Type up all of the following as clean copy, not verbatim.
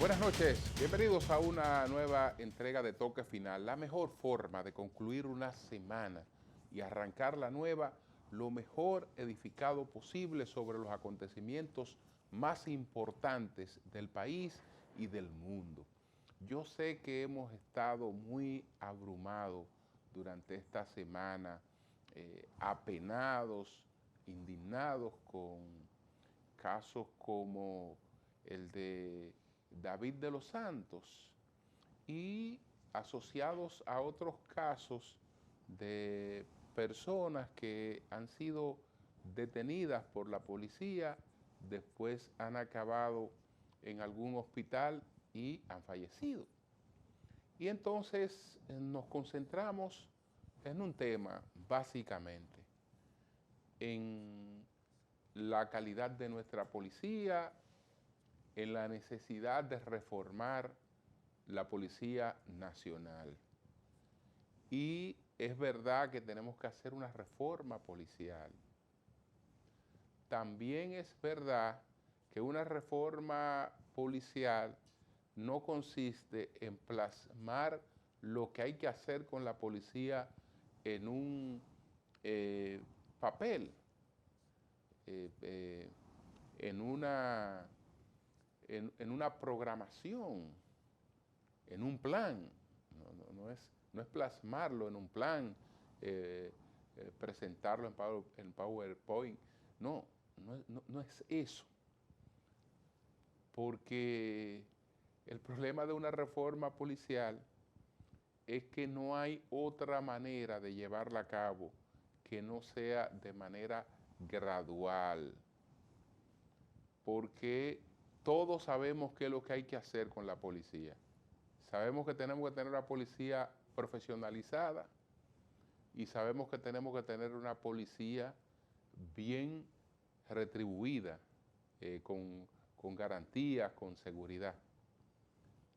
Buenas noches, bienvenidos a una nueva entrega de Toque Final. La mejor forma de concluir una semana y arrancar la nueva lo mejor edificado posible sobre los acontecimientos más importantes del país y del mundo. Yo sé que hemos estado muy abrumados durante esta semana, apenados, indignados con casos como el de David de los Santos y asociados a otros casos de personas que han sido detenidas por la policía, después han acabado en algún hospital y han fallecido. Y entonces nos concentramos en un tema, básicamente, en la calidad de nuestra policía, en la necesidad de reformar la Policía Nacional. Y es verdad que tenemos que hacer una reforma policial. También es verdad que una reforma policial no consiste en plasmar lo que hay que hacer con la policía en un papel, en una programación, en un plan. No es plasmarlo en un plan, presentarlo en PowerPoint. No es eso. Porque el problema de una reforma policial es que no hay otra manera de llevarla a cabo que no sea de manera gradual. Porque todos sabemos qué es lo que hay que hacer con la policía. Sabemos que tenemos que tener una policía profesionalizada y sabemos que tenemos que tener una policía bien retribuida, con garantías, con seguridad.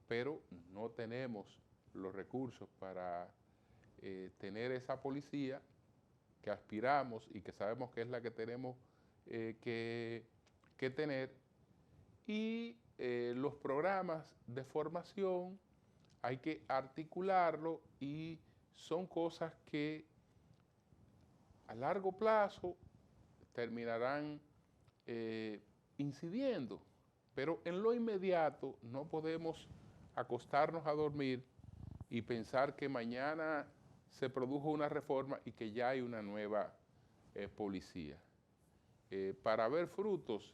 Pero no tenemos los recursos para tener esa policía que aspiramos y que sabemos que es la que tenemos que tener. Y los programas de formación hay que articularlo y son cosas que a largo plazo terminarán incidiendo, pero en lo inmediato no podemos acostarnos a dormir y pensar que mañana se produjo una reforma y que ya hay una nueva policía. Para ver frutos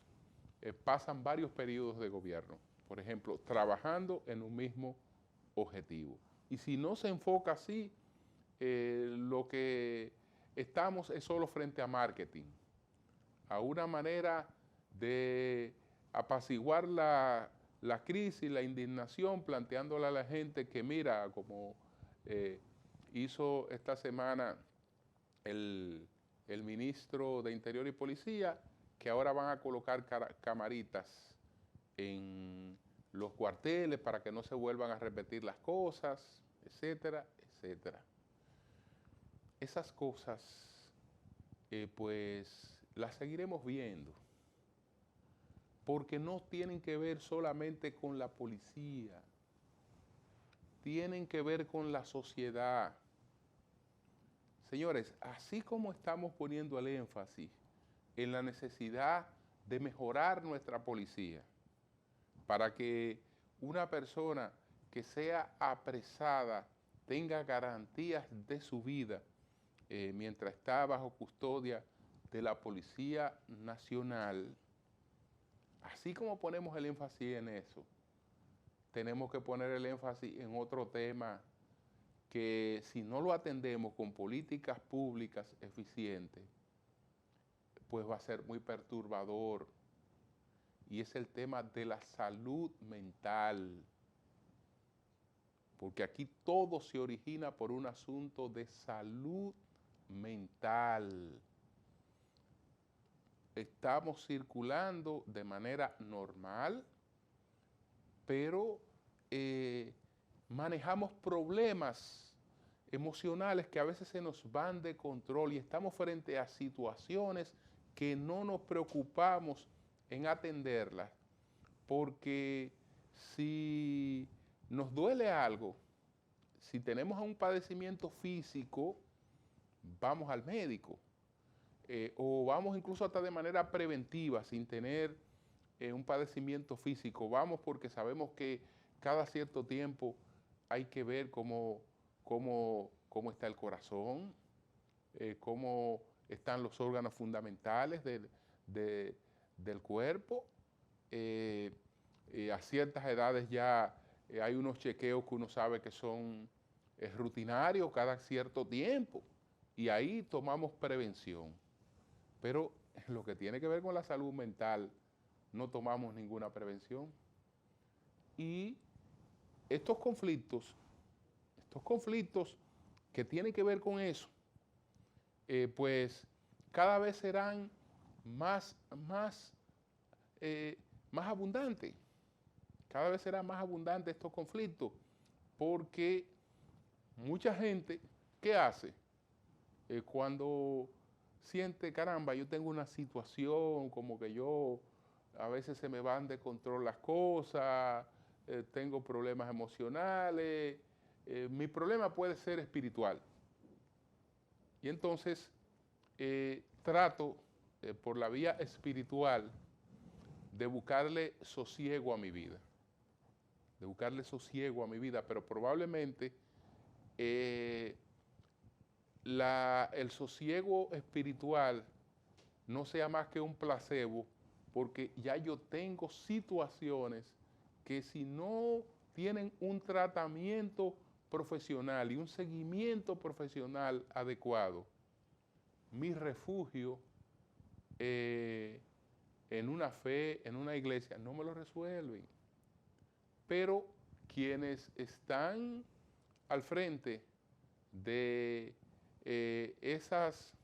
pasan varios periodos de gobierno, por ejemplo, trabajando en un mismo objetivo. Y si no se enfoca así, lo que estamos es solo frente a marketing, a una manera de apaciguar la crisis, la indignación, planteándole a la gente que mira, como hizo esta semana el ministro de Interior y Policía, que ahora van a colocar camaritas en los cuarteles para que no se vuelvan a repetir las cosas, etcétera, etcétera. Esas cosas, pues, las seguiremos viendo, porque no tienen que ver solamente con la policía, tienen que ver con la sociedad. Señores, así como estamos poniendo el énfasis en la necesidad de mejorar nuestra policía, para que una persona que sea apresada tenga garantías de su vida mientras está bajo custodia de la Policía Nacional, así como ponemos el énfasis en eso, tenemos que poner el énfasis en otro tema que si no lo atendemos con políticas públicas eficientes, pues va a ser muy perturbador. Y es el tema de la salud mental. Porque aquí todo se origina por un asunto de salud mental. Estamos circulando de manera normal, pero manejamos problemas emocionales que a veces se nos van de control y estamos frente a situaciones que no nos preocupamos en atenderlas porque si nos duele algo, si tenemos un padecimiento físico, vamos al médico. O vamos incluso hasta de manera preventiva, sin tener un padecimiento físico. Vamos porque sabemos que cada cierto tiempo hay que ver cómo está el corazón, cómo están los órganos fundamentales del cuerpo. A ciertas edades ya hay unos chequeos que uno sabe que son rutinarios cada cierto tiempo, y ahí tomamos prevención. Pero en lo que tiene que ver con la salud mental, no tomamos ninguna prevención. Y estos conflictos que tienen que ver con eso, pues cada vez serán más abundantes. Cada vez serán más abundantes estos conflictos, porque mucha gente, ¿qué hace? Cuando siente, caramba, yo tengo una situación, como que a veces se me van de control las cosas, tengo problemas emocionales, mi problema puede ser espiritual. Y entonces trato por la vía espiritual de buscarle sosiego a mi vida, pero probablemente el sosiego espiritual no sea más que un placebo, porque ya yo tengo situaciones que si no tienen un tratamiento profesional y un seguimiento profesional adecuado, mi refugio en una fe, en una iglesia, no me lo resuelven. Pero quienes están al frente de esas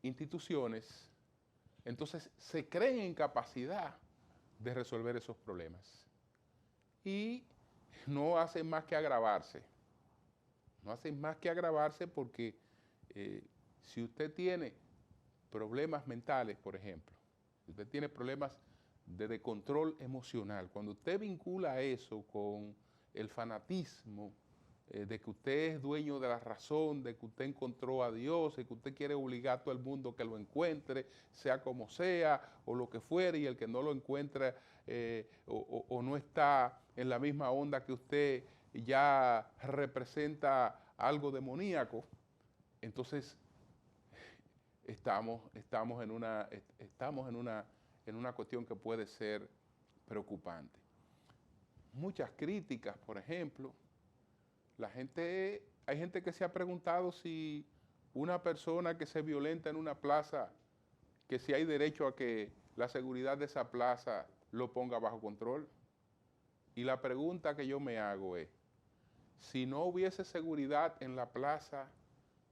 instituciones, entonces se creen en capacidad de resolver esos problemas. Y no hacen más que agravarse. No hacen más que agravarse porque si usted tiene problemas mentales, por ejemplo, si usted tiene problemas de descontrol emocional, cuando usted vincula eso con el fanatismo, de que usted es dueño de la razón, de que usted encontró a Dios, de que usted quiere obligar a todo el mundo que lo encuentre, sea como sea, o lo que fuere, y el que no lo encuentre o no está en la misma onda que usted ya representa algo demoníaco, entonces estamos en una cuestión que puede ser preocupante. Muchas críticas, por ejemplo. Hay gente que se ha preguntado si una persona que se violenta en una plaza, que si hay derecho a que la seguridad de esa plaza lo ponga bajo control. Y la pregunta que yo me hago es, si no hubiese seguridad en la plaza,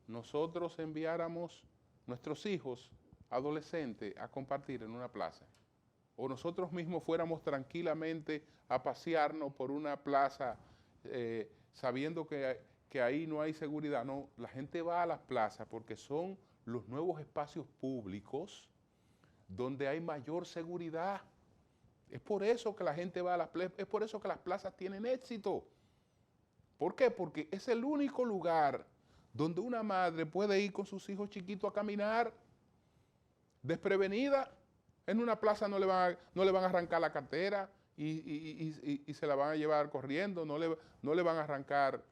nosotros enviáramos nuestros hijos adolescentes a compartir en una plaza, o nosotros mismos fuéramos tranquilamente a pasearnos por una plaza sabiendo que ahí no hay seguridad. No, la gente va a las plazas porque son los nuevos espacios públicos donde hay mayor seguridad. Es por eso que la gente va a las plazas, es por eso que las plazas tienen éxito. ¿Por qué? Porque es el único lugar donde una madre puede ir con sus hijos chiquitos a caminar desprevenida. En una plaza no le van a arrancar la cartera y se la van a llevar corriendo, no le van a arrancar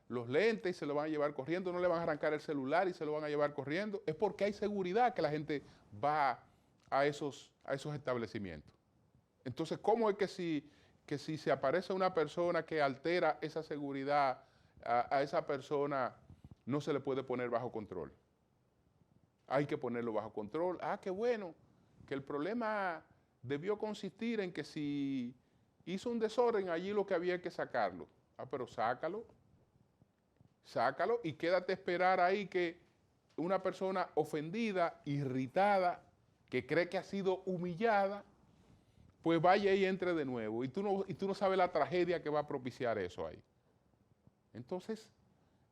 los lentes y se lo van a llevar corriendo, no le van a arrancar el celular y se lo van a llevar corriendo. Es porque hay seguridad que la gente va a esos establecimientos. Entonces, ¿cómo es que si se aparece una persona que altera esa seguridad, a esa persona no se le puede poner bajo control? Hay que ponerlo bajo control. Ah, qué bueno, que el problema debió consistir en que si hizo un desorden allí lo que había que sacarlo. Ah, pero sácalo y quédate a esperar ahí que una persona ofendida, irritada, que cree que ha sido humillada, pues vaya y entre de nuevo. Y tú no sabes la tragedia que va a propiciar eso ahí. Entonces,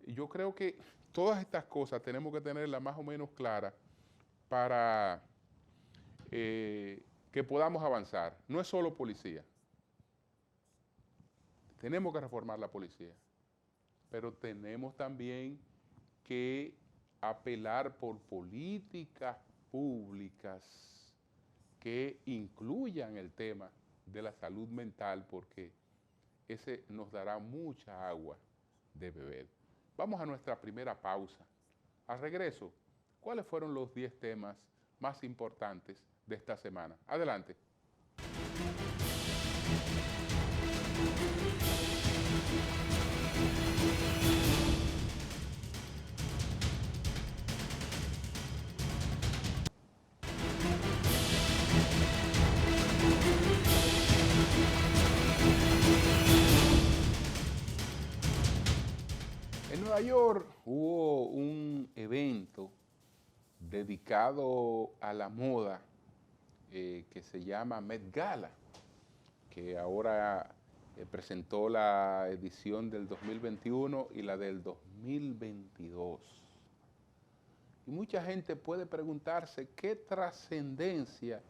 yo creo que todas estas cosas tenemos que tenerlas más o menos claras para que podamos avanzar. No es solo policía. Tenemos que reformar la policía, pero tenemos también que apelar por políticas públicas que incluyan el tema de la salud mental, porque ese nos dará mucha agua de beber. Vamos a nuestra primera pausa. Al regreso, ¿cuáles fueron los 10 temas más importantes de esta semana? Adelante. En Nueva York hubo un evento dedicado a la moda que se llama Met Gala, que ahora presentó la edición del 2021 y la del 2022. Y mucha gente puede preguntarse qué trascendencia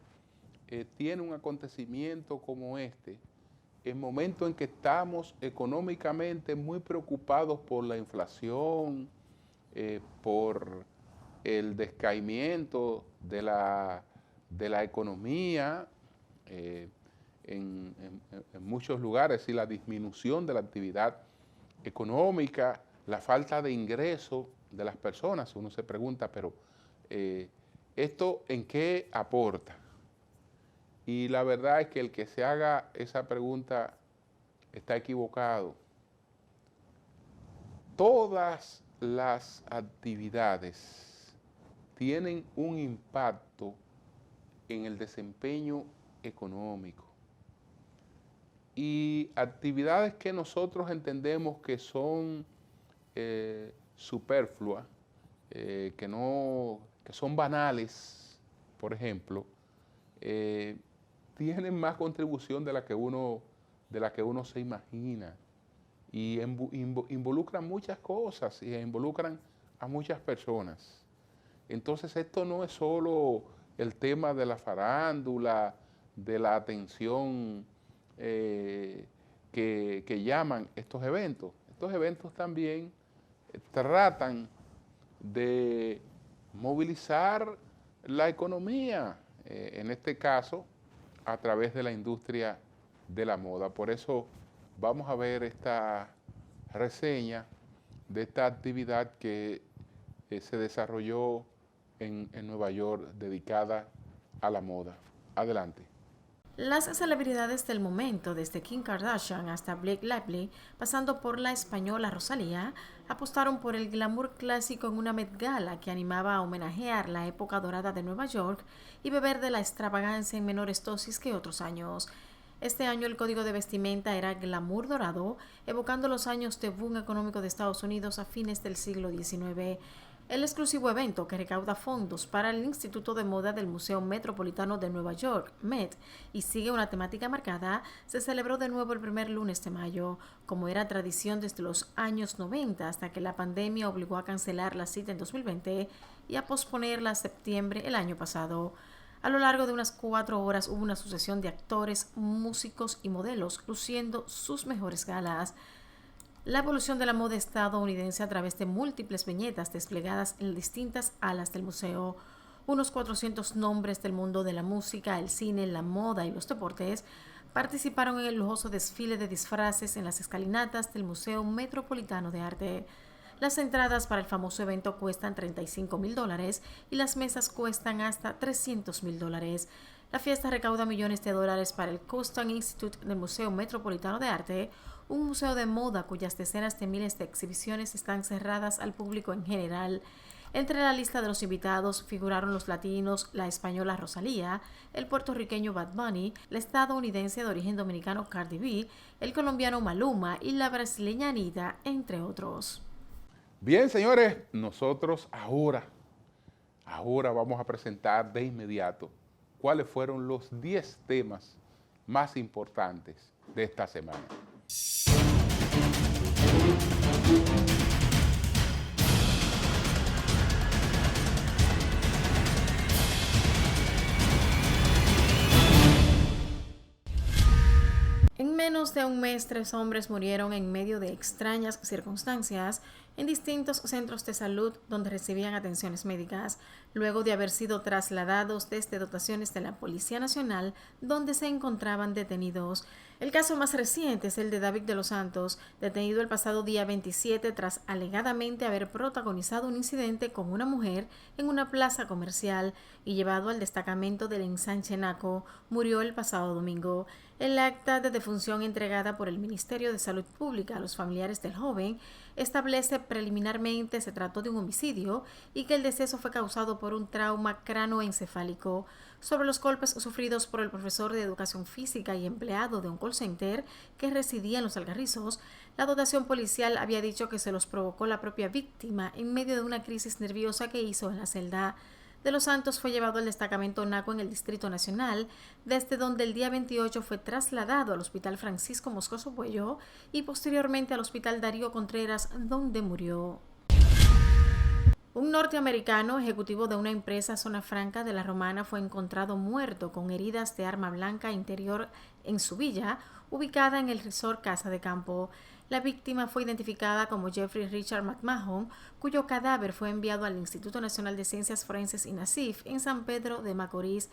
tiene un acontecimiento como este en momentos en que estamos económicamente muy preocupados por la inflación, por el descaimiento de la economía en muchos lugares y la disminución de la actividad económica, la falta de ingreso de las personas. Uno se pregunta, pero ¿esto en qué aporta? Y la verdad es que el que se haga esa pregunta está equivocado. Todas las actividades tienen un impacto en el desempeño económico. Y actividades que nosotros entendemos que son superfluas, que son banales, por ejemplo, tienen más contribución de la que uno se imagina, y involucran muchas cosas y involucran a muchas personas. Entonces esto no es solo el tema de la farándula, de la atención que llaman estos eventos. Estos eventos también tratan de movilizar la economía, en este caso a través de la industria de la moda. Por eso vamos a ver esta reseña de esta actividad que se desarrolló en Nueva York dedicada a la moda. Adelante. Las celebridades del momento, desde Kim Kardashian hasta Blake Lively, pasando por la española Rosalía, apostaron por el glamour clásico en una Met Gala que animaba a homenajear la época dorada de Nueva York y beber de la extravagancia en menores dosis que otros años. Este año el código de vestimenta era glamour dorado, evocando los años de boom económico de Estados Unidos a fines del siglo XIX. El exclusivo evento, que recauda fondos para el Instituto de Moda del Museo Metropolitano de Nueva York, Met, y sigue una temática marcada, se celebró de nuevo el primer lunes de mayo, como era tradición desde los años 90, hasta que la pandemia obligó a cancelar la cita en 2020 y a posponerla a septiembre el año pasado. A lo largo de unas 4 horas hubo una sucesión de actores, músicos y modelos luciendo sus mejores galas. La evolución de la moda estadounidense a través de múltiples viñetas desplegadas en distintas alas del museo. Unos 400 nombres del mundo de la música, el cine, la moda y los deportes participaron en el lujoso desfile de disfraces en las escalinatas del Museo Metropolitano de Arte. Las entradas para el famoso evento cuestan $35,000 y las mesas cuestan hasta $300,000. La fiesta recauda millones de dólares para el Custom Institute del Museo Metropolitano de Arte, un museo de moda cuyas decenas de miles de exhibiciones están cerradas al público en general. Entre la lista de los invitados figuraron los latinos, la española Rosalía, el puertorriqueño Bad Bunny, la estadounidense de origen dominicano Cardi B, el colombiano Maluma y la brasileña Anitta, entre otros. Bien, señores, nosotros ahora vamos a presentar de inmediato cuáles fueron los 10 temas más importantes de esta semana. En menos menos de un mes, 3 hombres murieron en medio de extrañas circunstancias en distintos centros de salud donde recibían atenciones médicas, luego de haber sido trasladados desde dotaciones de la Policía Nacional donde se encontraban detenidos. El caso más reciente es el de David de los Santos, detenido el pasado día 27 tras alegadamente haber protagonizado un incidente con una mujer en una plaza comercial y llevado al destacamento del ensanche Naco. Murió el pasado domingo. El acta de defunción entregada por el Ministerio de Salud Pública a los familiares del joven establece preliminarmente se trató de un homicidio y que el deceso fue causado por un trauma cranoencefálico. Sobre los golpes sufridos por el profesor de educación física y empleado de un call center que residía en Los Algarrizos, la dotación policial había dicho que se los provocó la propia víctima en medio de una crisis nerviosa que hizo en la celda. De los Santos fue llevado al destacamento Naco en el Distrito Nacional, desde donde el día 28 fue trasladado al Hospital Francisco Moscoso Puello y posteriormente al Hospital Darío Contreras, donde murió. Un norteamericano ejecutivo de una empresa Zona Franca de la Romana fue encontrado muerto con heridas de arma blanca interior en su villa, ubicada en el resort Casa de Campo. La víctima fue identificada como Jeffrey Richard McMahon, cuyo cadáver fue enviado al Instituto Nacional de Ciencias Forenses INACIF en San Pedro de Macorís.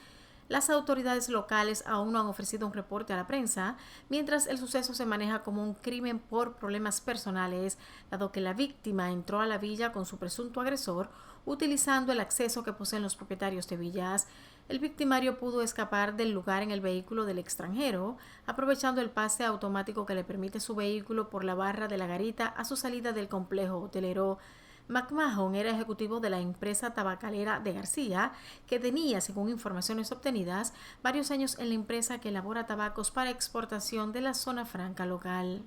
Las autoridades locales aún no han ofrecido un reporte a la prensa, mientras el suceso se maneja como un crimen por problemas personales, dado que la víctima entró a la villa con su presunto agresor, utilizando el acceso que poseen los propietarios de villas. El victimario pudo escapar del lugar en el vehículo del extranjero, aprovechando el pase automático que le permite su vehículo por la barra de la garita a su salida del complejo hotelero. McMahon era ejecutivo de la empresa tabacalera de García, que tenía, según informaciones obtenidas, varios años en la empresa que elabora tabacos para exportación de la zona franca local.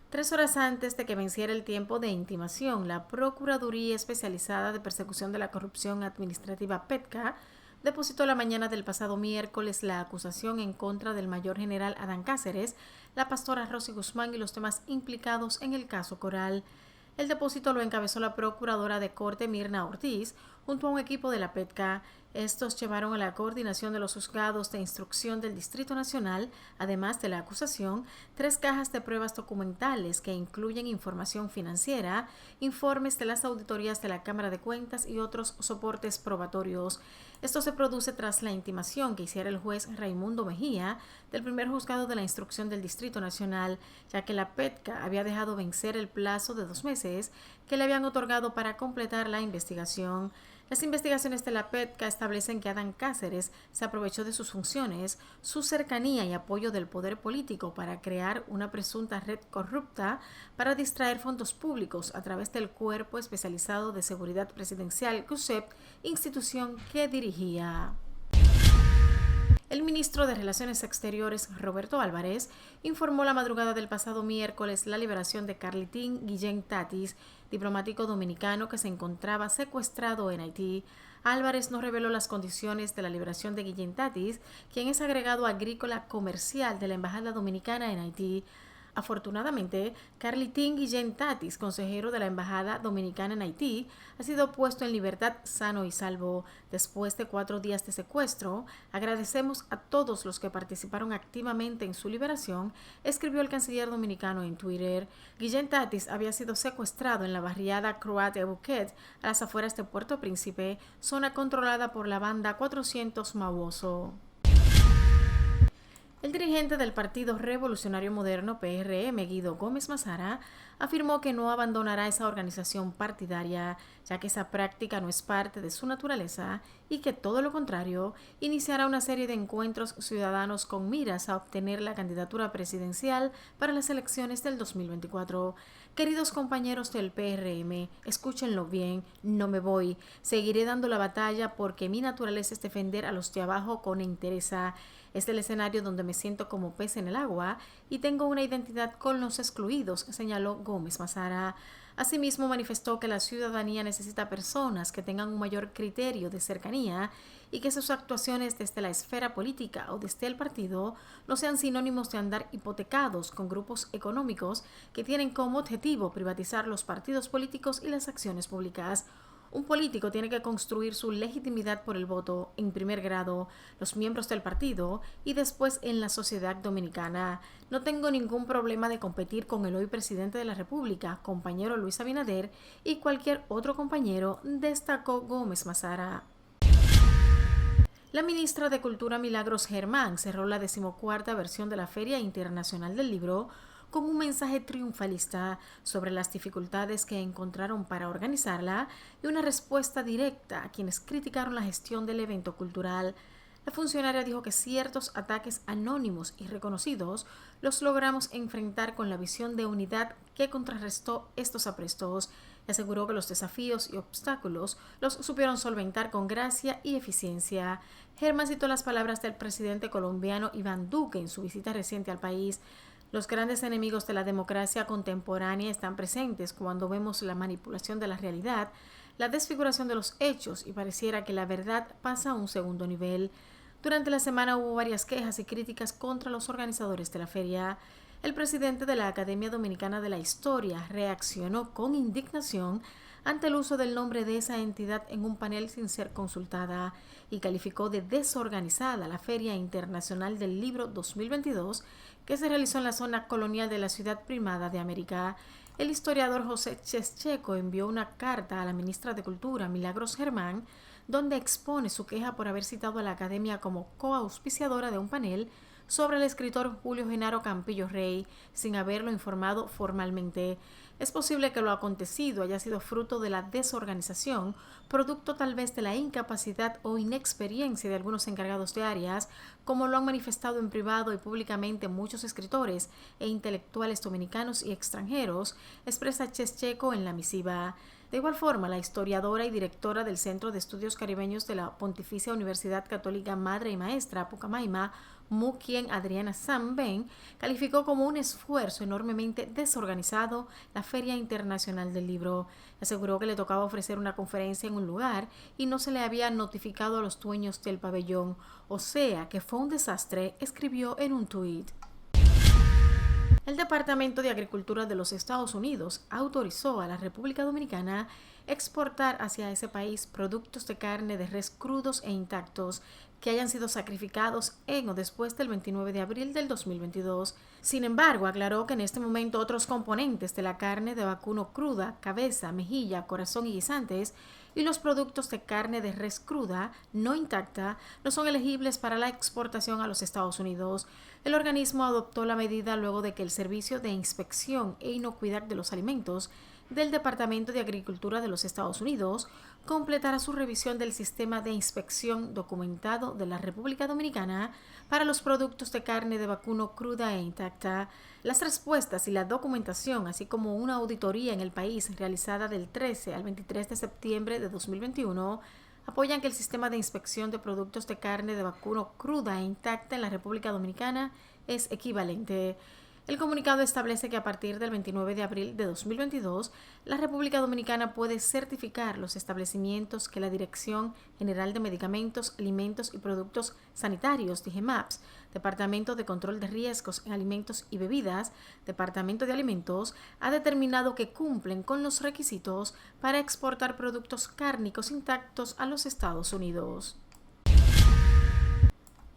3 horas antes de que venciera el tiempo de intimación, la Procuraduría Especializada de Persecución de la Corrupción Administrativa PETCA depositó la mañana del pasado miércoles la acusación en contra del mayor general Adán Cáceres, la pastora Rosy Guzmán y los demás implicados en el caso Coral. El depósito lo encabezó la procuradora de corte Mirna Ortiz junto a un equipo de la PETCA. Estos llevaron a la coordinación de los juzgados de instrucción del Distrito Nacional, además de la acusación, 3 cajas de pruebas documentales que incluyen información financiera, informes de las auditorías de la Cámara de Cuentas y otros soportes probatorios. Esto se produce tras la intimación que hiciera el juez Raimundo Mejía del primer juzgado de la instrucción del Distrito Nacional, ya que la PETCA había dejado vencer el plazo de 2 meses que le habían otorgado para completar la investigación. Las investigaciones de la PETCA establecen que Adán Cáceres se aprovechó de sus funciones, su cercanía y apoyo del poder político para crear una presunta red corrupta para distraer fondos públicos a través del Cuerpo Especializado de Seguridad Presidencial, CUSEP, institución que dirigía. El ministro de Relaciones Exteriores, Roberto Álvarez, informó la madrugada del pasado miércoles la liberación de Carleton Guillén Tatis, diplomático dominicano que se encontraba secuestrado en Haití. Álvarez no reveló las condiciones de la liberación de Guillén Tatis, quien es agregado agrícola comercial de la Embajada Dominicana en Haití. Afortunadamente, Carleton Guillén Tatis, consejero de la Embajada Dominicana en Haití, ha sido puesto en libertad sano y salvo. Después de 4 días de secuestro, agradecemos a todos los que participaron activamente en su liberación, escribió el canciller dominicano en Twitter. Guillén Tatis había sido secuestrado en la barriada Croix de Bouquet, a las afueras de Puerto Príncipe, zona controlada por la banda 400 Mauoso. El dirigente del Partido Revolucionario Moderno, PRM, Guido Gómez Mazara, afirmó que no abandonará esa organización partidaria, ya que esa práctica no es parte de su naturaleza y que, todo lo contrario, iniciará una serie de encuentros ciudadanos con miras a obtener la candidatura presidencial para las elecciones del 2024. Queridos compañeros del PRM, escúchenlo bien, no me voy. Seguiré dando la batalla porque mi naturaleza es defender a los de abajo con entereza. Es el escenario donde me siento como pez en el agua y tengo una identidad con los excluidos, señaló Gómez Mazara. Asimismo, manifestó que la ciudadanía necesita personas que tengan un mayor criterio de cercanía y que sus actuaciones desde la esfera política o desde el partido no sean sinónimos de andar hipotecados con grupos económicos que tienen como objetivo privatizar los partidos políticos y las acciones públicas. Un político tiene que construir su legitimidad por el voto en primer grado, los miembros del partido y después en la sociedad dominicana. No tengo ningún problema de competir con el hoy presidente de la República, compañero Luis Abinader, y cualquier otro compañero, destacó Gómez Mazara. La ministra de Cultura Milagros Germán cerró la 14ª versión de la Feria Internacional del Libro con un mensaje triunfalista sobre las dificultades que encontraron para organizarla y una respuesta directa a quienes criticaron la gestión del evento cultural. La funcionaria dijo que ciertos ataques anónimos y reconocidos los logramos enfrentar con la visión de unidad que contrarrestó estos aprestos y aseguró que los desafíos y obstáculos los supieron solventar con gracia y eficiencia. Germán citó las palabras del presidente colombiano Iván Duque en su visita reciente al país. Los grandes enemigos de la democracia contemporánea están presentes cuando vemos la manipulación de la realidad, la desfiguración de los hechos y pareciera que la verdad pasa a un segundo nivel. Durante la semana hubo varias quejas y críticas contra los organizadores de la feria. El presidente de la Academia Dominicana de la Historia reaccionó con indignación ante el uso del nombre de esa entidad en un panel sin ser consultada y calificó de desorganizada la Feria Internacional del Libro 2022 que se realizó en la zona colonial de la ciudad primada de América. El historiador José Chescheco envió una carta a la ministra de Cultura, Milagros Germán, donde expone su queja por haber citado a la Academia como coauspiciadora de un panel sobre el escritor Julio Genaro Campillo Rey, sin haberlo informado formalmente. Es posible que lo acontecido haya sido fruto de la desorganización, producto tal vez de la incapacidad o inexperiencia de algunos encargados de áreas, como lo han manifestado en privado y públicamente muchos escritores e intelectuales dominicanos y extranjeros, expresa Chescheco en la misiva. De igual forma, la historiadora y directora del Centro de Estudios Caribeños de la Pontificia Universidad Católica Madre y Maestra Pucamaima, Mukien Adriana Samben, calificó como un esfuerzo enormemente desorganizado la Feria Internacional del Libro. Aseguró que le tocaba ofrecer una conferencia en un lugar y no se le había notificado a los dueños del pabellón, o sea que fue un desastre, escribió en un tuit. El Departamento de Agricultura de los Estados Unidos autorizó a la República Dominicana exportar hacia ese país productos de carne de res crudos e intactos que hayan sido sacrificados en o después del 29 de abril del 2022. Sin embargo, aclaró que en este momento otros componentes de la carne de vacuno cruda, cabeza, mejilla, corazón y guisantes y los productos de carne de res cruda no intacta no son elegibles para la exportación a los Estados Unidos. El organismo adoptó la medida luego de que el Servicio de Inspección e Inocuidad de los Alimentos del Departamento de Agricultura de los Estados Unidos completara su revisión del sistema de inspección documentado de la República Dominicana para los productos de carne de vacuno cruda e intacta. Las respuestas y la documentación, así como una auditoría en el país realizada del 13 al 23 de septiembre de 2021, apoyan que el sistema de inspección de productos de carne de vacuno cruda e intacta en la República Dominicana es equivalente. El comunicado establece que a partir del 29 de abril de 2022, la República Dominicana puede certificar los establecimientos que la Dirección General de Medicamentos, Alimentos y Productos Sanitarios, DGMAPS, Departamento de Control de Riesgos en Alimentos y Bebidas, Departamento de Alimentos, ha determinado que cumplen con los requisitos para exportar productos cárnicos intactos a los Estados Unidos.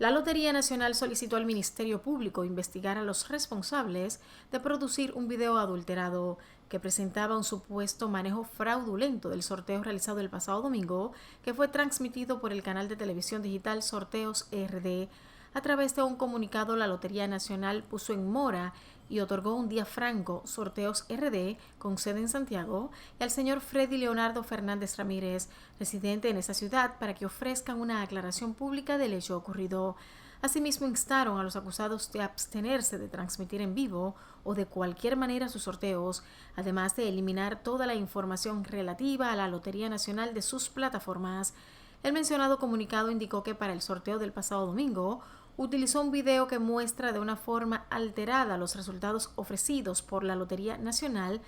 La Lotería Nacional solicitó al Ministerio Público investigar a los responsables de producir un video adulterado que presentaba un supuesto manejo fraudulento del sorteo realizado el pasado domingo, que fue transmitido por el canal de televisión digital Sorteos RD. A través de un comunicado, la Lotería Nacional puso en mora y otorgó un día franco Sorteos RD, con sede en Santiago, y al señor Freddy Leonardo Fernández Ramírez, residente en esa ciudad, para que ofrezcan una aclaración pública del hecho ocurrido. Asimismo, instaron a los acusados de abstenerse de transmitir en vivo o de cualquier manera sus sorteos, además de eliminar toda la información relativa a la Lotería Nacional de sus plataformas. El mencionado comunicado indicó que para el sorteo del pasado domingo, utilizó un video que muestra de una forma alterada los resultados ofrecidos por la Lotería Nacional,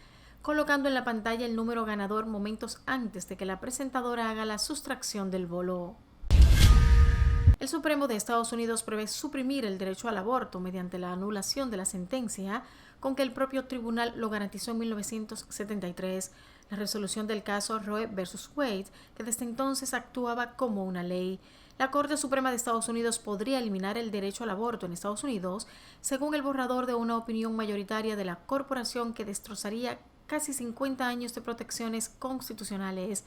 colocando en la pantalla el número ganador momentos antes de que la presentadora haga la sustracción del bolo. El Supremo de Estados Unidos prevé suprimir el derecho al aborto mediante la anulación de la sentencia con que el propio tribunal lo garantizó en 1973. la resolución del caso Roe versus Wade, que desde entonces actuaba como una ley. La Corte Suprema de Estados Unidos podría eliminar el derecho al aborto en Estados Unidos, según el borrador de una opinión mayoritaria de la corporación que destrozaría casi 50 años de protecciones constitucionales.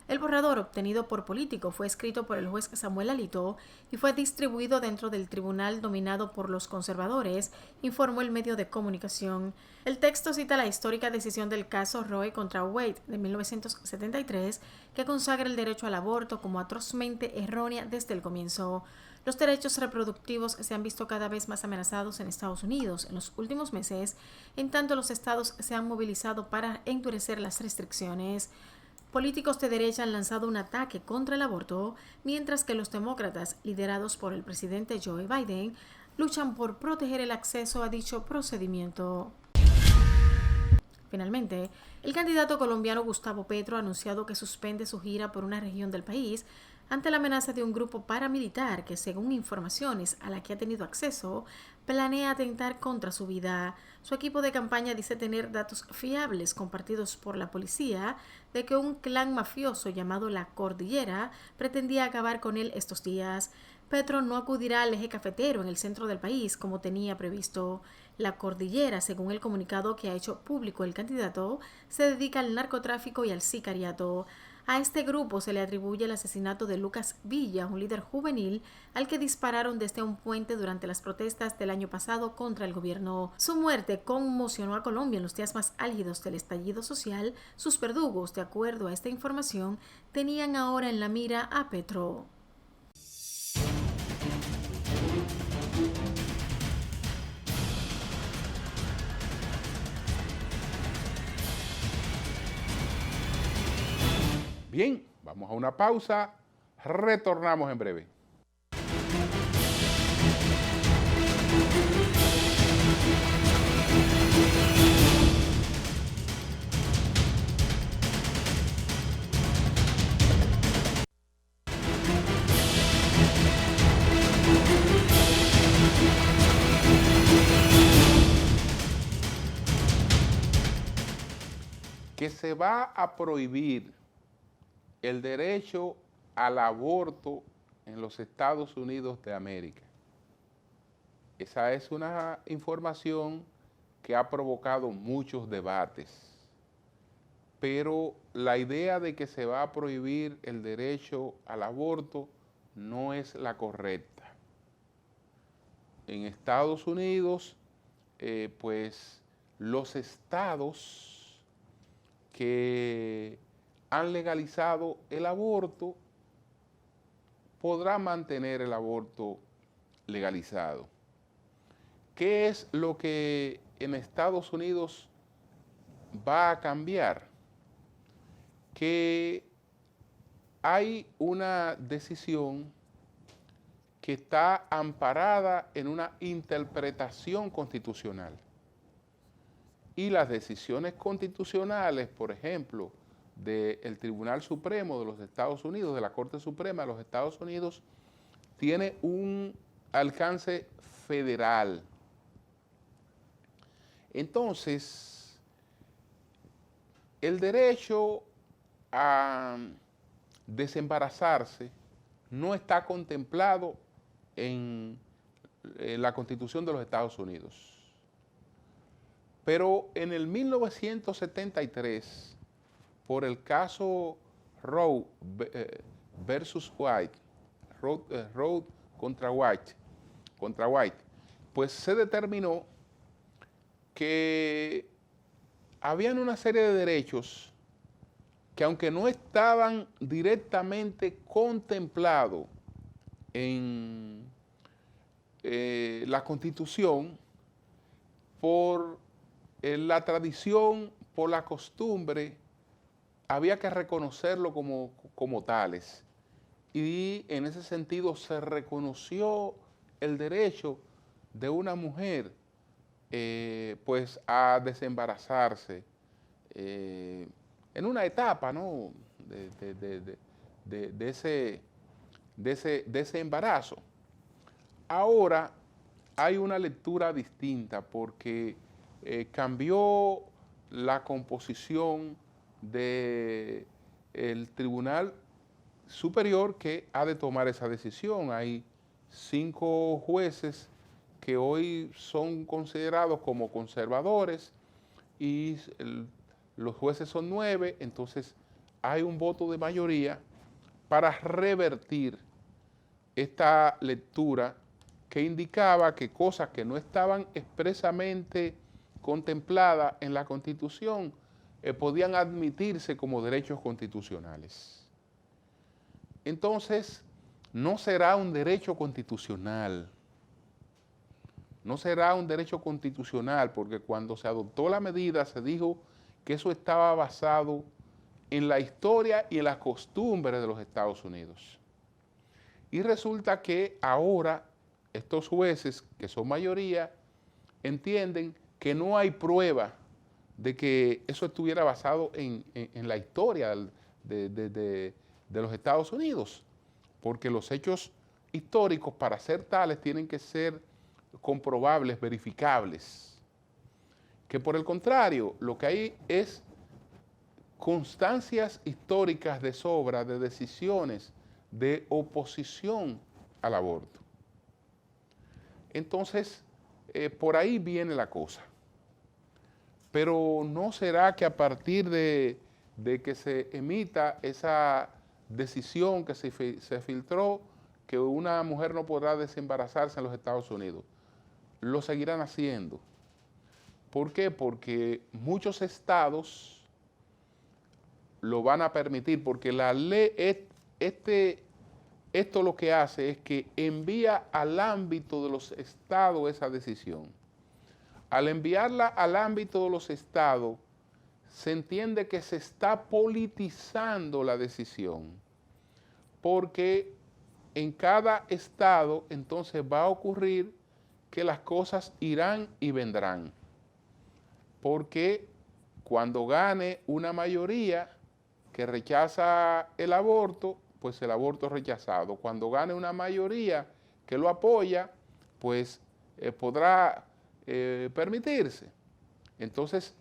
El borrador, obtenido por Político, fue escrito por el juez Samuel Alito y fue distribuido dentro del tribunal dominado por los conservadores, informó el medio de comunicación. El texto cita la histórica decisión del caso Roe contra Wade de 1973, que consagra el derecho al aborto como atrozmente errónea desde el comienzo. Los derechos reproductivos se han visto cada vez más amenazados en Estados Unidos en los últimos meses, en tanto los estados se han movilizado para endurecer las restricciones. Políticos de derecha han lanzado un ataque contra el aborto, mientras que los demócratas, liderados por el presidente Joe Biden, luchan por proteger el acceso a dicho procedimiento. Finalmente, el candidato colombiano Gustavo Petro ha anunciado que suspende su gira por una región del país ante la amenaza de un grupo paramilitar que, según informaciones a las que ha tenido acceso, planea atentar contra su vida. Su equipo de campaña dice tener datos fiables compartidos por la policía de que un clan mafioso llamado La Cordillera pretendía acabar con él estos días. Petro no acudirá al eje cafetero en el centro del país como tenía previsto. La Cordillera, según el comunicado que ha hecho público el candidato, se dedica al narcotráfico y al sicariato. A este grupo se le atribuye el asesinato de Lucas Villa, un líder juvenil al que dispararon desde un puente durante las protestas del año pasado contra el gobierno. Su muerte conmocionó a Colombia en los días más álgidos del estallido social. Sus verdugos, de acuerdo a esta información, tenían ahora en la mira a Petro. Bien, vamos a una pausa, retornamos en breve. Que se va a prohibir el derecho al aborto en los Estados Unidos de América. Esa es una información que ha provocado muchos debates, pero la idea de que se va a prohibir el derecho al aborto no es la correcta. En Estados Unidos, pues los estados que han legalizado el aborto podrán mantener el aborto legalizado. ¿Qué es lo que en Estados Unidos va a cambiar? Que hay una decisión que está amparada en una interpretación constitucional. Y las decisiones constitucionales, por ejemplo, del Tribunal Supremo de los Estados Unidos, de la Corte Suprema de los Estados Unidos, tiene un alcance federal. Entonces, el derecho a desembarazarse no está contemplado en la Constitución de los Estados Unidos. Pero en el 1973, por el caso Roe versus Wade, Roe contra Wade, pues se determinó que habían una serie de derechos que, aunque no estaban directamente contemplados en la Constitución, por la tradición, por la costumbre, había que reconocerlo como tales. Y en ese sentido se reconoció el derecho de una mujer pues a desembarazarse en una etapa, ¿no?, de ese embarazo. Ahora hay una lectura distinta porque cambió la composición del Tribunal Superior que ha de tomar esa decisión. Hay 5 jueces que hoy son considerados como conservadores y los jueces son 9, entonces hay un voto de mayoría para revertir esta lectura que indicaba que cosas que no estaban expresamente contempladas en la Constitución podían admitirse como derechos constitucionales. Entonces, no será un derecho constitucional, no será un derecho constitucional, porque cuando se adoptó la medida se dijo que eso estaba basado en la historia y en las costumbres de los Estados Unidos. Y resulta que ahora estos jueces, que son mayoría, entienden que no hay prueba de que eso estuviera basado en la historia de los Estados Unidos, porque los hechos históricos para ser tales tienen que ser comprobables, verificables. Que por el contrario, lo que hay es constancias históricas de sobra de decisiones de oposición al aborto. Entonces, por ahí viene la cosa. Pero no será que a partir de que se emita esa decisión que se filtró, que una mujer no podrá desembarazarse en los Estados Unidos. Lo seguirán haciendo. ¿Por qué? Porque muchos estados lo van a permitir, porque la ley, esto lo que hace es que envía al ámbito de los estados esa decisión. Al enviarla al ámbito de los estados, se entiende que se está politizando la decisión, porque en cada estado entonces va a ocurrir que las cosas irán y vendrán, porque cuando gane una mayoría que rechaza el aborto, pues el aborto es rechazado. Cuando gane una mayoría que lo apoya, pues podrá permitirse. Entonces,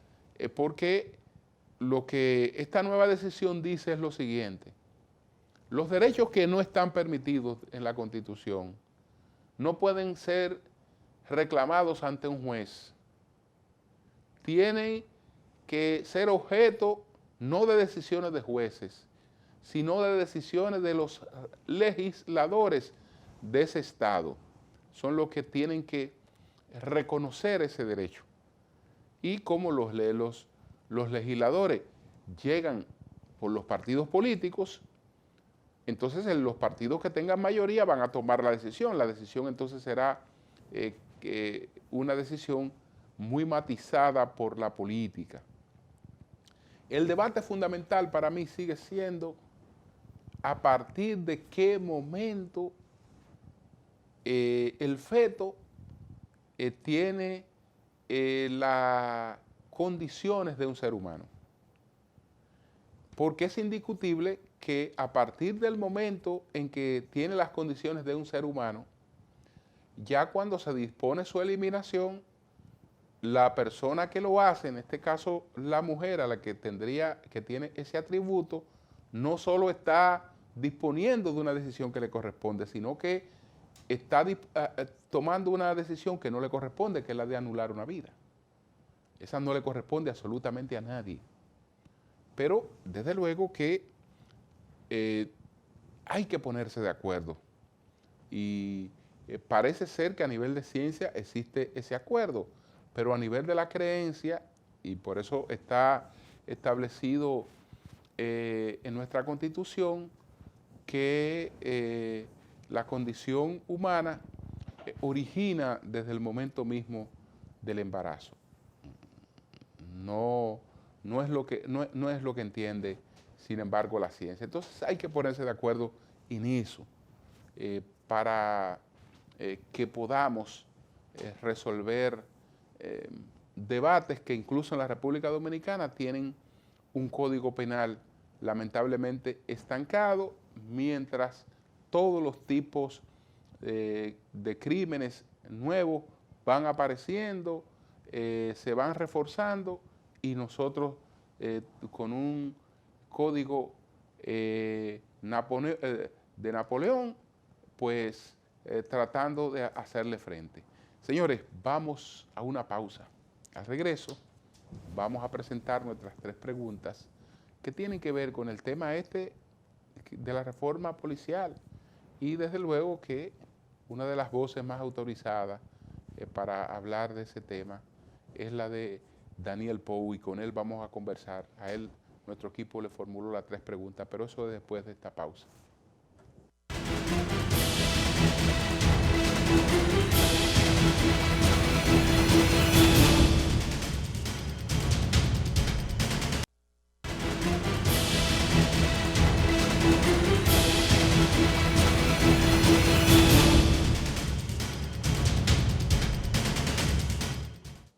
porque lo que esta nueva decisión dice es lo siguiente: los derechos que no están permitidos en la Constitución no pueden ser reclamados ante un juez. Tienen que ser objeto no de decisiones de jueces, sino de decisiones de los legisladores de ese estado. Son los que tienen que reconocer ese derecho. Y como los legisladores llegan por los partidos políticos, entonces los partidos que tengan mayoría van a tomar la decisión. La decisión entonces será una decisión muy matizada por la política. El debate fundamental para mí sigue siendo a partir de qué momento el feto tiene las condiciones de un ser humano. Porque es indiscutible que a partir del momento en que tiene las condiciones de un ser humano, ya cuando se dispone su eliminación, la persona que lo hace, en este caso la mujer a la que tiene ese atributo, no solo está disponiendo de una decisión que le corresponde, sino que está tomando una decisión que no le corresponde, que es la de anular una vida. Esa no le corresponde absolutamente a nadie. Pero desde luego que hay que ponerse de acuerdo. Y parece ser que a nivel de ciencia existe ese acuerdo, pero a nivel de la creencia, y por eso está establecido en nuestra Constitución que la condición humana origina desde el momento mismo del embarazo. No es lo que entiende, sin embargo, la ciencia. Entonces hay que ponerse de acuerdo en eso para que podamos resolver debates que incluso en la República Dominicana tienen un código penal lamentablemente estancado, mientras todos los tipos de crímenes nuevos van apareciendo, se van reforzando y nosotros con un código de Napoleón, pues tratando de hacerle frente. Señores, vamos a una pausa. Al regreso, vamos a presentar nuestras 3 preguntas que tienen que ver con el tema de la reforma policial y desde luego que una de las voces más autorizadas para hablar de ese tema es la de Daniel Pou, y con él vamos a conversar. A él nuestro equipo le formuló las 3 preguntas, pero eso es después de esta pausa.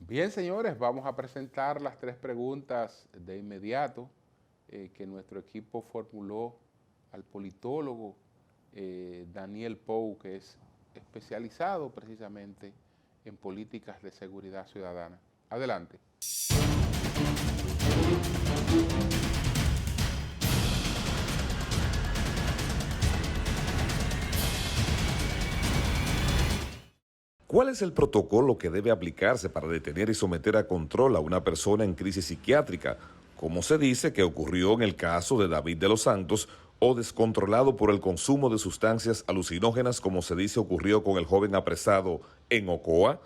Bien, señores, vamos a presentar las 3 preguntas de inmediato que nuestro equipo formuló al politólogo Daniel Pou, que es especializado precisamente en políticas de seguridad ciudadana. Adelante. ¿Cuál es el protocolo que debe aplicarse para detener y someter a control a una persona en crisis psiquiátrica, como se dice que ocurrió en el caso de David de los Santos, o descontrolado por el consumo de sustancias alucinógenas, como se dice ocurrió con el joven apresado en Ocoa?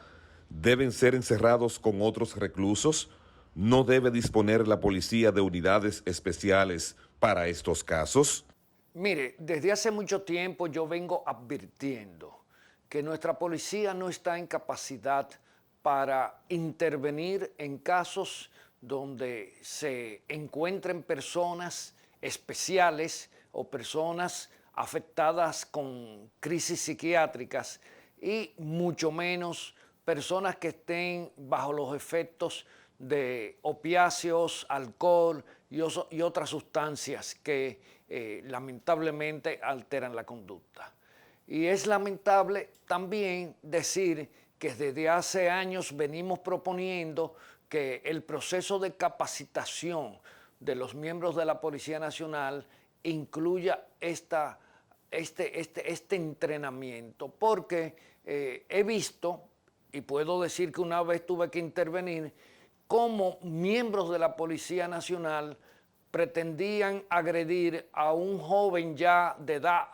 ¿Deben ser encerrados con otros reclusos? ¿No debe disponer la policía de unidades especiales para estos casos? Mire, desde hace mucho tiempo yo vengo advirtiendo que nuestra policía no está en capacidad para intervenir en casos donde se encuentren personas especiales o personas afectadas con crisis psiquiátricas, y mucho menos personas que estén bajo los efectos de opiáceos, alcohol y otras sustancias que lamentablemente alteran la conducta. Y es lamentable también decir que desde hace años venimos proponiendo que el proceso de capacitación de los miembros de la Policía Nacional incluya este entrenamiento, porque he visto, y puedo decir que una vez tuve que intervenir, cómo miembros de la Policía Nacional pretendían agredir a un joven ya de edad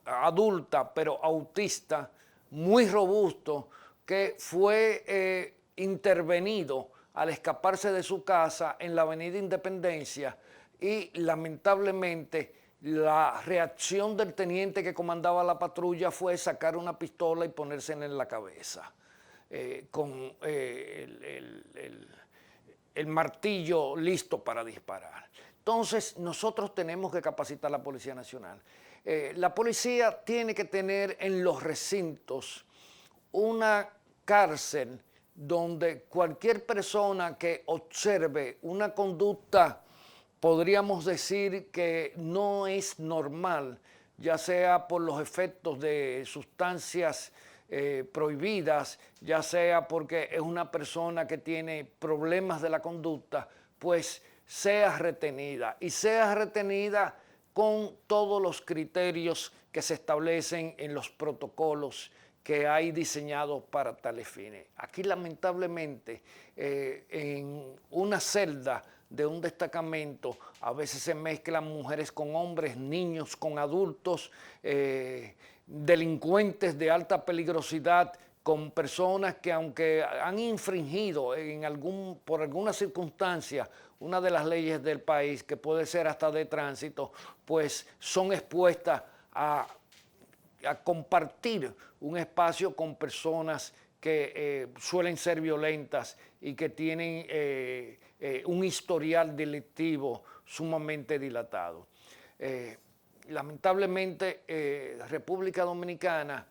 adulta, pero autista, muy robusto, que fue intervenido al escaparse de su casa en la Avenida Independencia, y lamentablemente la reacción del teniente que comandaba la patrulla fue sacar una pistola y ponérsela en la cabeza con el martillo listo para disparar. Entonces, nosotros tenemos que capacitar a la Policía Nacional. La policía tiene que tener en los recintos una cárcel donde cualquier persona que observe una conducta, podríamos decir que no es normal, ya sea por los efectos de sustancias prohibidas, ya sea porque es una persona que tiene problemas de la conducta, pues sea retenida, y sea retenida con todos los criterios que se establecen en los protocolos que hay diseñados para tales fines. Aquí lamentablemente en una celda de un destacamento a veces se mezclan mujeres con hombres, niños con adultos, delincuentes de alta peligrosidad con personas que, aunque han infringido por alguna circunstancia una de las leyes del país, que puede ser hasta de tránsito, pues son expuestas a compartir un espacio con personas que suelen ser violentas y que tienen un historial delictivo sumamente dilatado. Lamentablemente, República Dominicana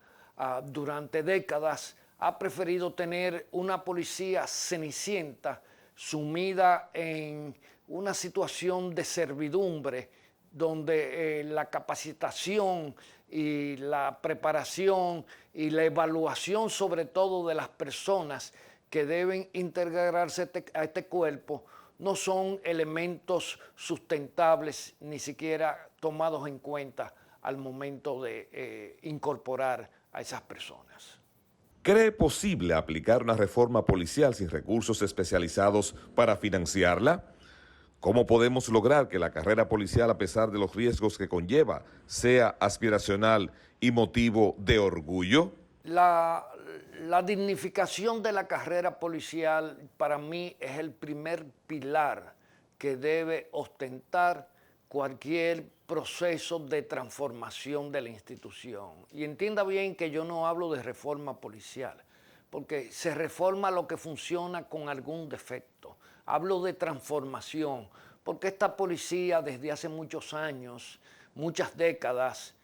durante décadas ha preferido tener una policía cenicienta, sumida en una situación de servidumbre, donde la capacitación y la preparación y la evaluación, sobre todo de las personas que deben integrarse a este cuerpo, no son elementos sustentables ni siquiera tomados en cuenta al momento de incorporar a esas personas. ¿Cree posible aplicar una reforma policial sin recursos especializados para financiarla? ¿Cómo podemos lograr que la carrera policial, a pesar de los riesgos que conlleva, sea aspiracional y motivo de orgullo? La dignificación de la carrera policial para mí es el primer pilar que debe ostentar cualquier proceso de transformación de la institución. Y entienda bien que yo no hablo de reforma policial, porque se reforma lo que funciona con algún defecto. Hablo de transformación, porque esta policía desde hace muchos años, muchas décadas,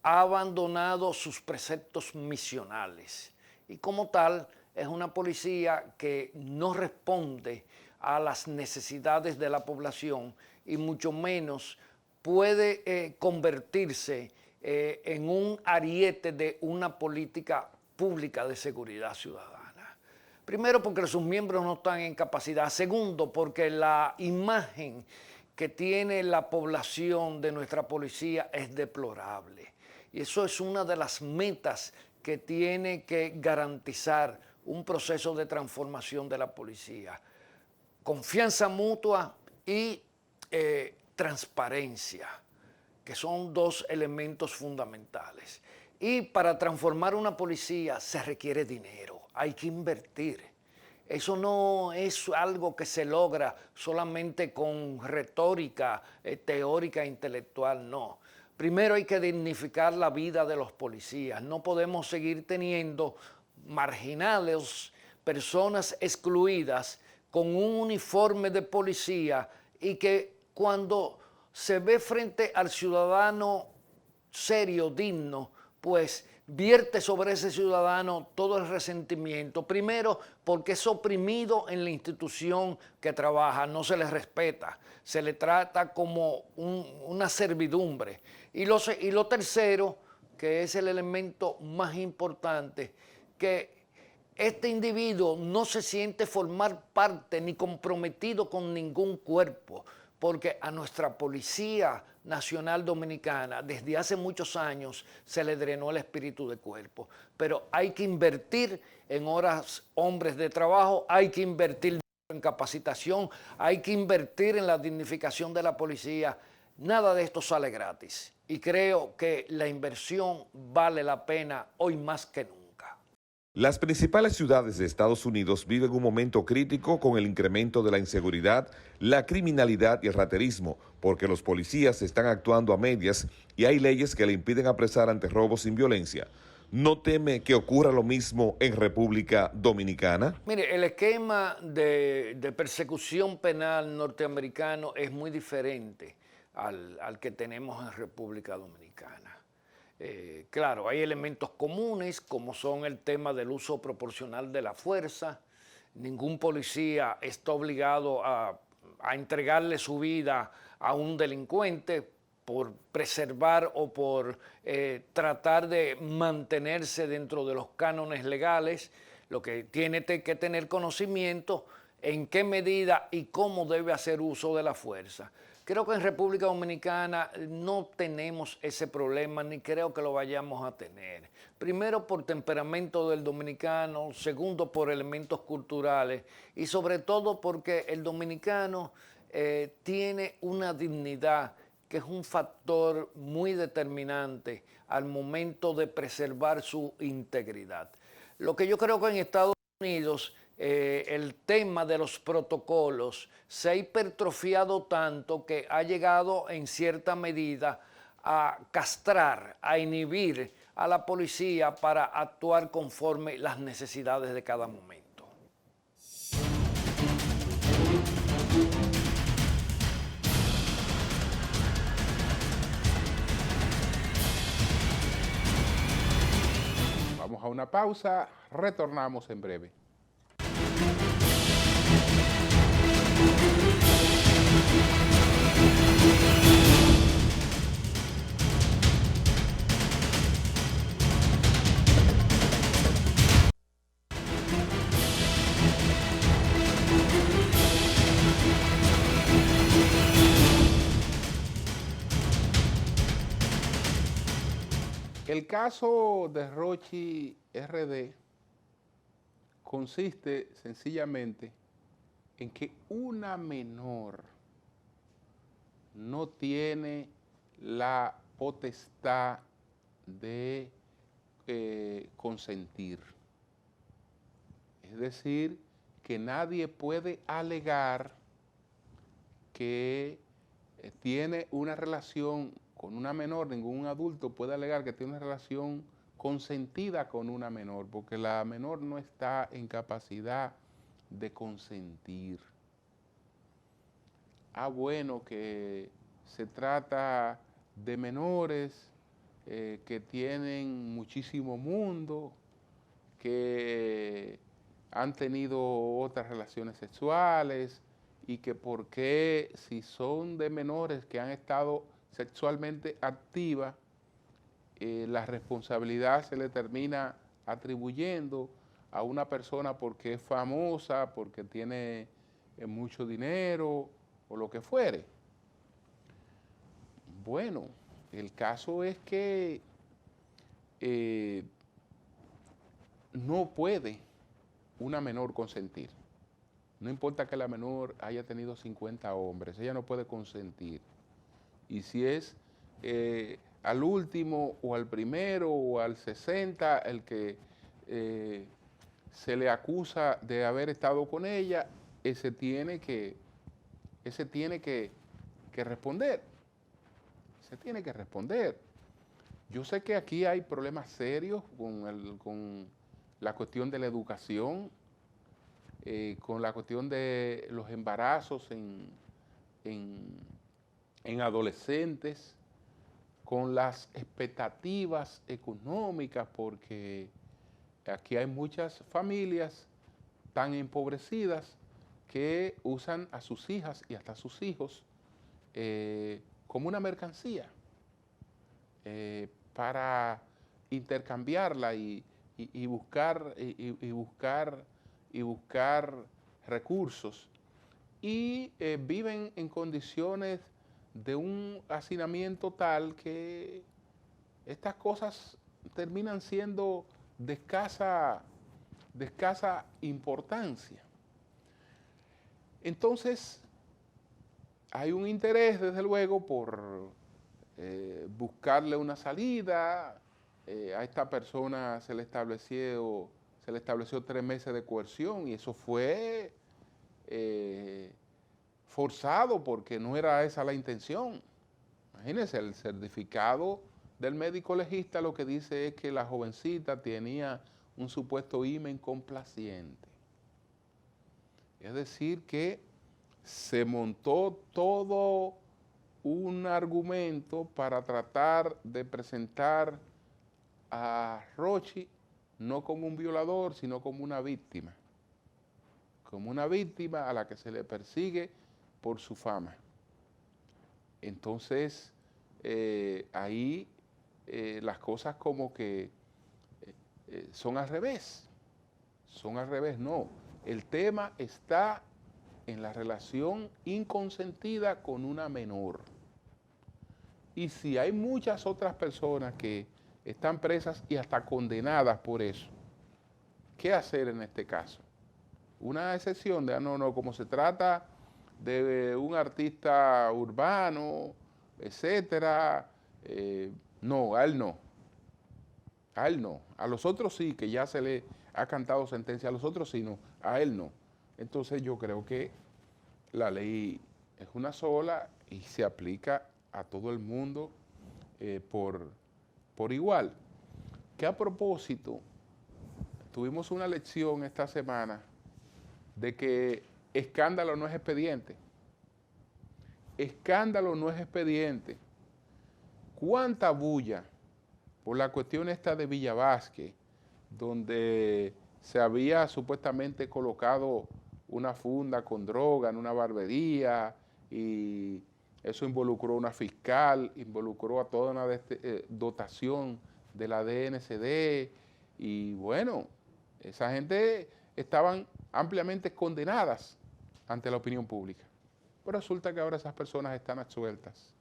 ha abandonado sus preceptos misionales y como tal es una policía que no responde a las necesidades de la población y mucho menos puede convertirse en un ariete de una política pública de seguridad ciudadana. Primero, porque sus miembros no están en capacidad. Segundo, porque la imagen que tiene la población de nuestra policía es deplorable. Y eso es una de las metas que tiene que garantizar un proceso de transformación de la policía. Confianza mutua y transparencia, que son dos elementos fundamentales. Y para transformar una policía se requiere dinero, hay que invertir. Eso no es algo que se logra solamente con retórica teórica e intelectual, no. Primero hay que dignificar la vida de los policías. No podemos seguir teniendo marginales, personas excluidas con un uniforme de policía y que cuando se ve frente al ciudadano serio, digno, pues vierte sobre ese ciudadano todo el resentimiento. Primero, porque es oprimido en la institución que trabaja, no se le respeta, se le trata como una servidumbre. Y lo tercero, que es el elemento más importante, que este individuo no se siente formar parte ni comprometido con ningún cuerpo, porque a nuestra Policía Nacional Dominicana desde hace muchos años se le drenó el espíritu de cuerpo. Pero hay que invertir en horas hombres de trabajo, hay que invertir en capacitación, hay que invertir en la dignificación de la policía. Nada de esto sale gratis y creo que la inversión vale la pena hoy más que nunca. Las principales ciudades de Estados Unidos viven un momento crítico con el incremento de la inseguridad, la criminalidad y el raterismo, porque los policías están actuando a medias y hay leyes que le impiden apresar ante robos sin violencia. ¿No teme que ocurra lo mismo en República Dominicana? Mire, el esquema de persecución penal norteamericano es muy diferente al que tenemos en República Dominicana. Claro, hay elementos comunes como son el tema del uso proporcional de la fuerza. Ningún policía está obligado a entregarle su vida a un delincuente por preservar o por tratar de mantenerse dentro de los cánones legales. Lo que tiene que tener conocimiento en qué medida y cómo debe hacer uso de la fuerza. Creo que en República Dominicana no tenemos ese problema, ni creo que lo vayamos a tener. Primero, por temperamento del dominicano, segundo, por elementos culturales y sobre todo porque el dominicano tiene una dignidad que es un factor muy determinante al momento de preservar su integridad. Lo que yo creo que en Estados Unidos el tema de los protocolos se ha hipertrofiado tanto que ha llegado en cierta medida a castrar, a inhibir a la policía para actuar conforme las necesidades de cada momento. Vamos a una pausa, retornamos en breve. El caso de Rochi RD consiste sencillamente en que una menor no tiene la potestad de consentir. Es decir, que nadie puede alegar que tiene una relación con una menor, ningún adulto puede alegar que tiene una relación consentida con una menor, porque la menor no está en capacidad de consentir. Bueno, que se trata de menores que tienen muchísimo mundo, que han tenido otras relaciones sexuales y que por qué si son de menores que han estado sexualmente activas, la responsabilidad se le termina atribuyendo a una persona porque es famosa, porque tiene mucho dinero o lo que fuere. Bueno, el caso es que no puede una menor consentir. No importa que la menor haya tenido 50 hombres, ella no puede consentir. Y si es al último o al primero o al 60 el que se le acusa de haber estado con ella, ese tiene que responder. Se tiene que responder. Yo sé que aquí hay problemas serios con la cuestión de la educación, con la cuestión de los embarazos en adolescentes, con las expectativas económicas, porque aquí hay muchas familias tan empobrecidas que usan a sus hijas y hasta a sus hijos como una mercancía para intercambiarla y buscar recursos, y viven en condiciones de un hacinamiento tal que estas cosas terminan siendo de escasa importancia. Entonces, hay un interés, desde luego, por buscarle una salida. A esta persona se le estableció 3 meses de coerción y eso fue forzado porque no era esa la intención. Imagínense, el certificado del médico legista lo que dice es que la jovencita tenía un supuesto himen complaciente. Es decir, que se montó todo un argumento para tratar de presentar a Rochi no como un violador, sino como una víctima a la que se le persigue por su fama. Entonces, ahí las cosas como que son al revés, no. El tema está en la relación inconsentida con una menor. Y si hay muchas otras personas que están presas y hasta condenadas por eso, ¿qué hacer en este caso? Una excepción de, no, como se trata de un artista urbano, etcétera, no, a él no. A los otros sí, que ya se le ha cantado sentencia, a los otros sí, no, a él no. Entonces yo creo que la ley es una sola y se aplica a todo el mundo por igual. Que a propósito, tuvimos una lección esta semana de que escándalo no es expediente. Escándalo no es expediente. ¿Cuánta bulla por la cuestión esta de Villa Vázquez, donde se había supuestamente colocado una funda con droga en una barbería y eso involucró a una fiscal, involucró a toda una dotación de la DNCD y bueno, esa gente estaban ampliamente condenadas ante la opinión pública. Pero resulta que ahora esas personas están absueltas.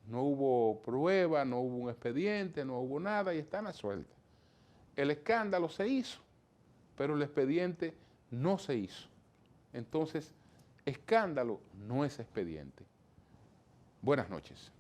No hubo prueba, no hubo un expediente, no hubo nada y están a suelta. El escándalo se hizo, pero el expediente no se hizo. Entonces, escándalo no es expediente. Buenas noches.